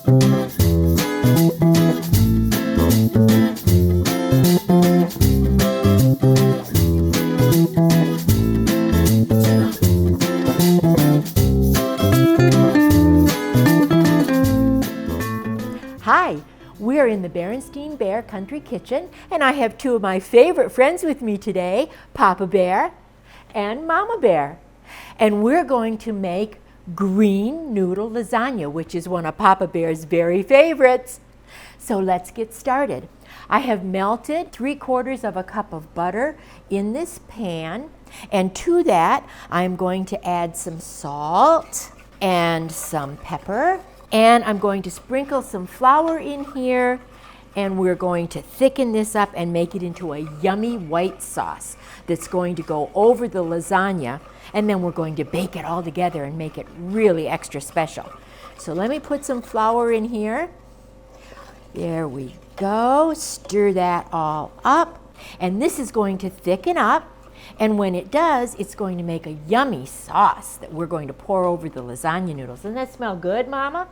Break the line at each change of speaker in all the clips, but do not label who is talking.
Hi, we're in the Berenstain Bear Country Kitchen, and I have two of my favorite friends with me today, Papa Bear and Mama Bear. And we're going to make green noodle lasagna, which is one of Papa Bear's very favorites. So let's get started. I have melted 3/4 of a cup of butter in this pan, and to that I'm going to add some salt and some pepper. And I'm going to sprinkle some flour in here, and we're going to thicken this up and make it into a yummy white sauce that's going to go over the lasagna, and then we're going to bake it all together and make it really extra special. So let me put some flour in here. There we go. Stir that all up, and this is going to thicken up. And when it does, it's going to make a yummy sauce that we're going to pour over the lasagna noodles. Doesn't that smell good, Mama?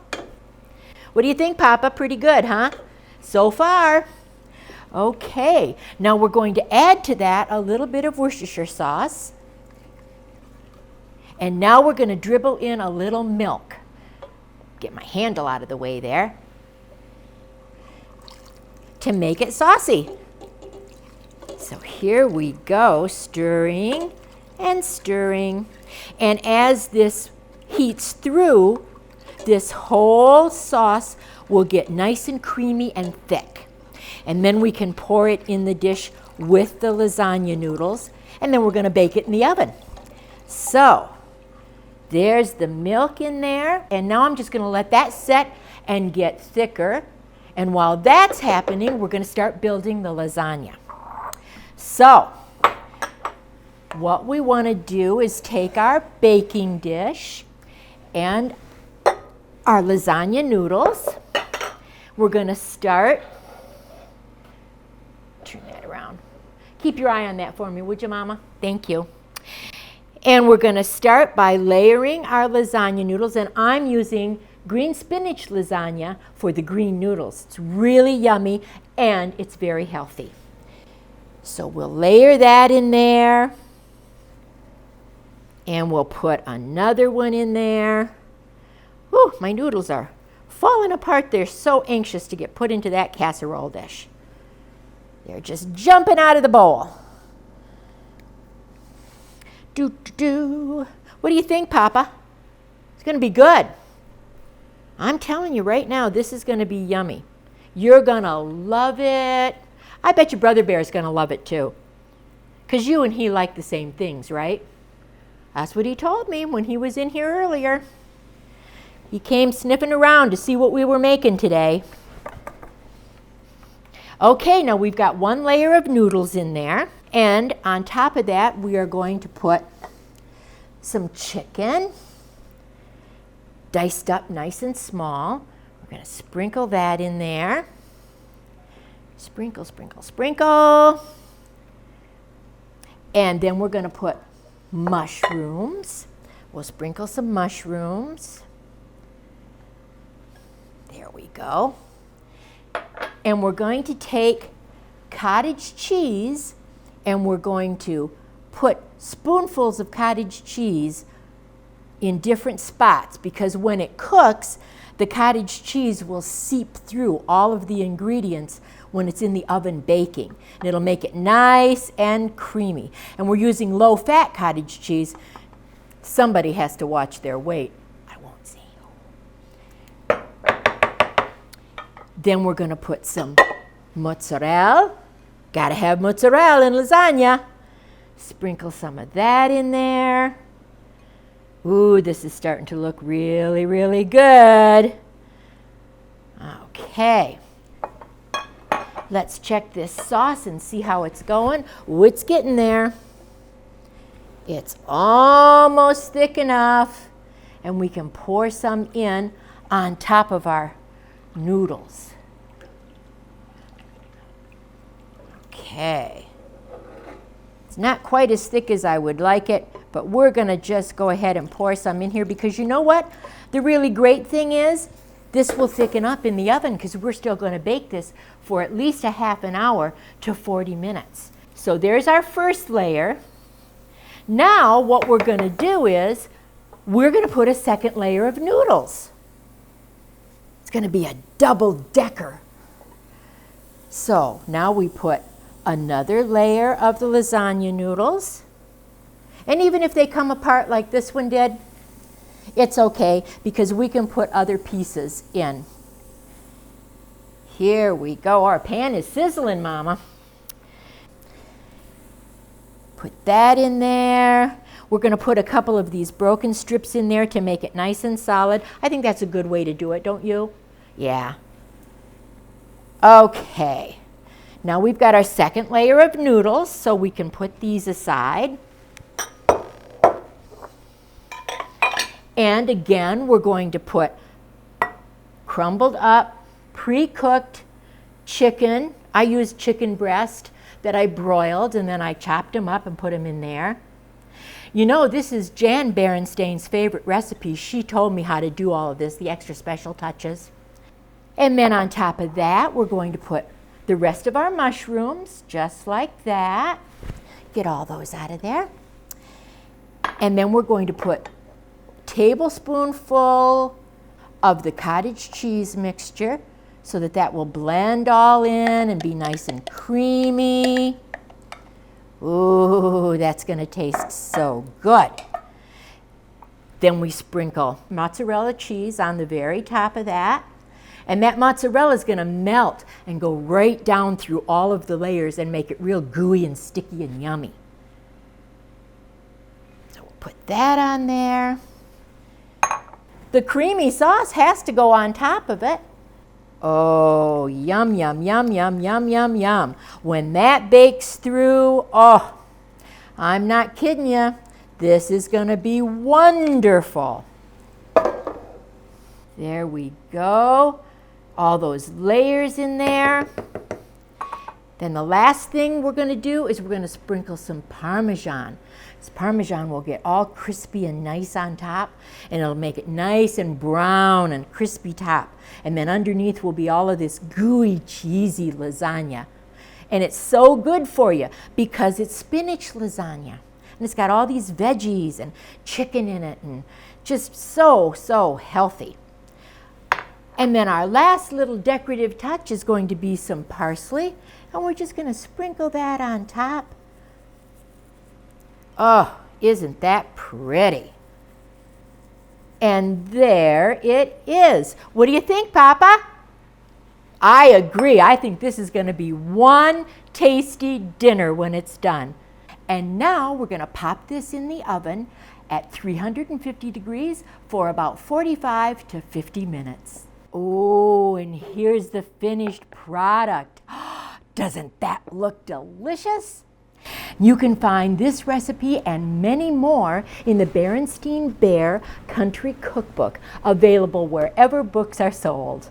What do you think, Papa? Pretty good, huh? So far. Okay, now we're going to add to that a little bit of Worcestershire sauce. And now we're going to dribble in a little milk. Get my handle out of the way there. To make it saucy. So here we go, stirring and stirring. And as this heats through, this whole sauce will get nice and creamy and thick. And then we can pour it in the dish with the lasagna noodles, and then we're going to bake it in the oven. So there's the milk in there, and now I'm just going to let that set and get thicker. And while that's happening, we're going to start building the lasagna. So, what we want to do is take our baking dish and our lasagna noodles. We're going to start, turn that around. Keep your eye on that for me, would you, Mama? Thank you. And we're going to start by layering our lasagna noodles, and I'm using green spinach lasagna for the green noodles. It's really yummy and it's very healthy. So we'll layer that in there, and we'll put another one in there. Whew, my noodles are falling apart. They're so anxious to get put into that casserole dish. They're just jumping out of the bowl. What do you think, Papa? It's going to be good. I'm telling you right now, this is going to be yummy. You're going to love it. I bet your brother bear is going to love it too. Because you and he like the same things, right? That's what he told me when he was in here earlier. He came sniffing around to see what we were making today. Okay, now we've got one layer of noodles in there. And on top of that, we are going to put some chicken, diced up nice and small. We're going to sprinkle that in there. Sprinkle, sprinkle, sprinkle. And then we're going to put mushrooms. We'll sprinkle some mushrooms. There we go. And we're going to take cottage cheese, and we're going to put spoonfuls of cottage cheese in different spots, because when it cooks, the cottage cheese will seep through all of the ingredients when it's in the oven baking. And it'll make it nice and creamy. And we're using low-fat cottage cheese. Somebody has to watch their weight. I won't see. Then we're going to put some mozzarella. Gotta have mozzarella in lasagna. Sprinkle some of that in there. Ooh, this is starting to look really, really good. Okay. Let's check this sauce and see how it's going. Ooh, it's getting there. It's almost thick enough. And we can pour some in on top of our noodles. Okay. It's not quite as thick as I would like it, but we're going to just go ahead and pour some in here, because you know what? The really great thing is This will thicken up in the oven because we're still going to bake this for at least a half an hour to 40 minutes. So there's our first layer. Now what we're going to do is we're going to put a second layer of noodles. It's going to be a double-decker. So now we put another layer of the lasagna noodles. And even if they come apart like this one did, it's okay because we can put other pieces in. Here we go. Our pan is sizzling, Mama. Put that in there. We're going to put a couple of these broken strips in there to make it nice and solid. I think that's a good way to do it, don't you? Yeah. Okay. Now we've got our second layer of noodles, so we can put these aside. And again, we're going to put crumbled up, pre-cooked chicken. I used chicken breast that I broiled, and then I chopped them up and put them in there. You know, this is Jan Berenstain's favorite recipe. She told me how to do all of this, the extra special touches. And then on top of that, we're going to put the rest of our mushrooms, just like that. Get all those out of there. And then we're going to put a tablespoonful of the cottage cheese mixture so that that will blend all in and be nice and creamy. Ooh, that's going to taste so good. Then we sprinkle mozzarella cheese on the very top of that. And that mozzarella is going to melt and go right down through all of the layers and make it real gooey and sticky and yummy. So we'll put that on there. The creamy sauce has to go on top of it. Oh, yum, yum, yum, yum, yum, yum, yum. When that bakes through, oh, I'm not kidding you. This is going to be wonderful. There we go. All those layers in there. Then the last thing we're going to do is we're going to sprinkle some Parmesan. This Parmesan will get all crispy and nice on top, and it'll make it nice and brown and crispy top. And then underneath will be all of this gooey, cheesy lasagna. And it's so good for you because it's spinach lasagna. And it's got all these veggies and chicken in it and just so, so healthy. And then our last little decorative touch is going to be some parsley, and we're just going to sprinkle that on top. Oh, isn't that pretty? And there it is. What do you think, Papa? I agree. I think this is going to be one tasty dinner when it's done. And now we're going to pop this in the oven at 350 degrees for about 45 to 50 minutes. Oh, and here's the finished product. Doesn't that look delicious? You can find this recipe and many more in the Berenstain Bear Country Cookbook, available wherever books are sold.